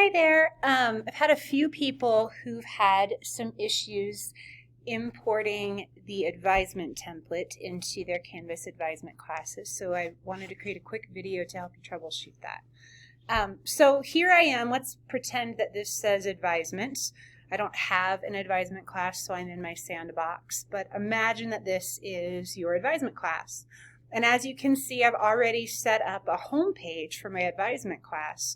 Hi there. I've had a few people who've had some issues importing the advisement template into their Canvas advisement classes, so I wanted to create a quick video to help you troubleshoot that. So here I am. Let's pretend that this says advisement. I don't have an advisement class, so I'm in my sandbox, but imagine that this is your advisement class. And as you can see, I've already set up a home page for my advisement class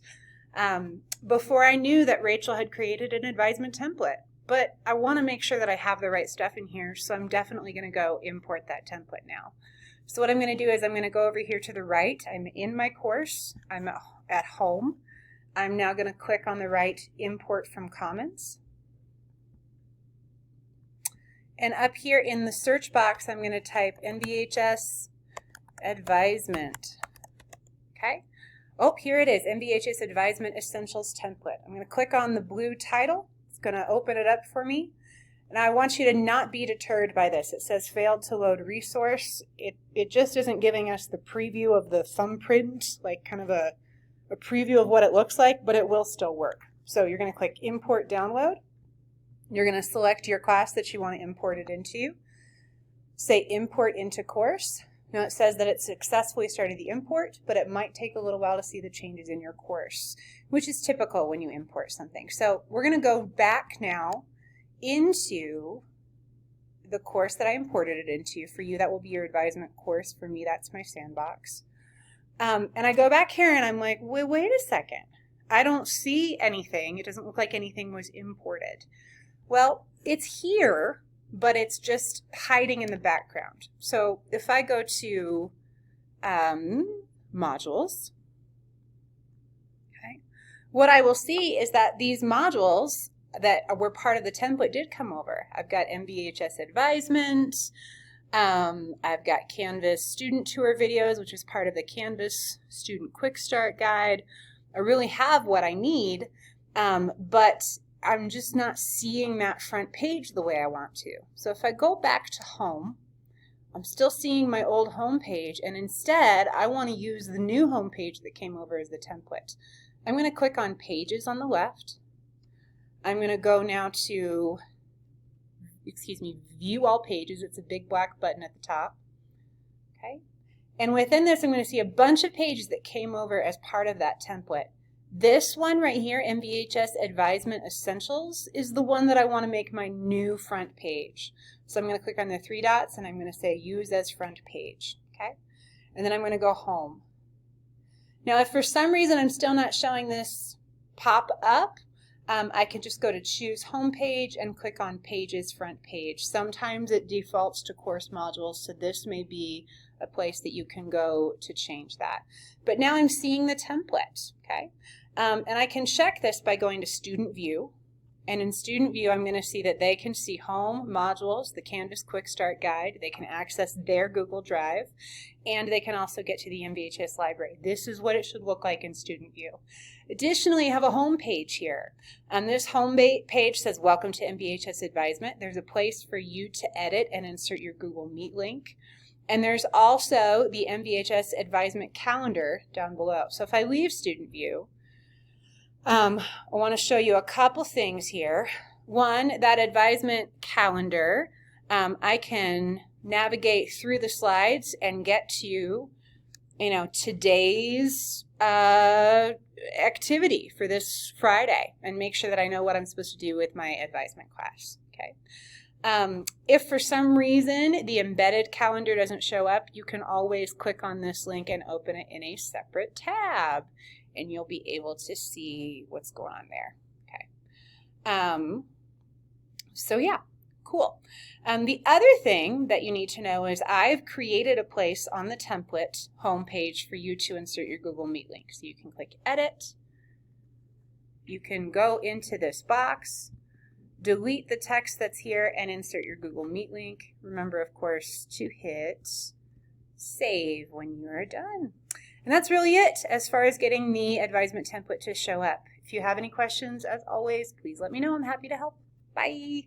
before I knew that Rachel had created an advisement template. But I want to make sure that I have the right stuff in here, so I'm definitely going to go import that template now. So what I'm going to do is I'm going to go over here to the right. I'm in my course. I'm at home. I'm now going to click on the right Import from Commons. And up here in the search box, I'm going to type MVHS Advisement. Okay. Oh, here it is, MVHS Advisement Essentials Template. I'm going to click on the blue title. It's going to open it up for me. And I want you to not be deterred by this. It says failed to load resource. It just isn't giving us the preview of the thumbprint, like kind of a preview of what it looks like, but it will still work. So you're going to click Import Download. You're going to select your class that you want to import it into. Say Import into Course. Now it says that it successfully started the import, but it might take a little while to see the changes in your course, which is typical when you import something. So we're going to go back now into the course that I imported it into. For you, that will be your advisement course. For me, that's my sandbox. And I go back here and I'm like, wait a second. I don't see anything. It doesn't look like anything was imported. Well, it's here, but it's just hiding in the background. So if I go to modules, okay, what I will see is that these modules that were part of the template did come over. I've got MVHS Advisement, I've got Canvas Student Tour videos, which is part of the Canvas Student Quick Start Guide. I really have what I need, but I'm just not seeing that front page the way I want to. So if I go back to home, I'm still seeing my old home page, and instead I want to use the new home page that came over as the template. I'm going to click on Pages on the left. I'm going to go now to, View All Pages. It's a big black button at the top. Okay. And within this, I'm going to see a bunch of pages that came over as part of that template. This one right here, MVHS Advisement Essentials, is the one that I want to make my new front page. So I'm going to click on the three dots and I'm going to say Use as Front Page. Okay? And then I'm going to go Home. Now, if for some reason I'm still not showing this pop up, I can just go to Choose Home Page and click on Pages Front Page. Sometimes it defaults to course modules, so this may be a place that you can go to change that. But now I'm seeing the template, okay? And I can check this by going to Student View. And in Student View, I'm going to see that they can see Home, Modules, the Canvas Quick Start Guide. They can access their Google Drive, and they can also get to the MVHS library. This is what it should look like in Student View. Additionally, you have a home page here. This home page says, Welcome to MVHS Advisement. There's a place for you to edit and insert your Google Meet link. And there's also the MVHS Advisement calendar down below. So if I leave Student View, I want to show you a couple things here. One, that advisement calendar, I can navigate through the slides and get to, today's activity for this Friday and make sure that I know what I'm supposed to do with my advisement class. Okay. If for some reason the embedded calendar doesn't show up, you can always click on this link and open it in a separate tab, and you'll be able to see what's going on there. Okay. So yeah, cool. The other thing that you need to know is I've created a place on the template homepage for you to insert your Google Meet link. So you can click Edit. You can go into this box, delete the text that's here, and insert your Google Meet link. Remember, of course, to hit Save when you are done. And that's really it as far as getting the advisement template to show up. If you have any questions, as always, please let me know. I'm happy to help. Bye.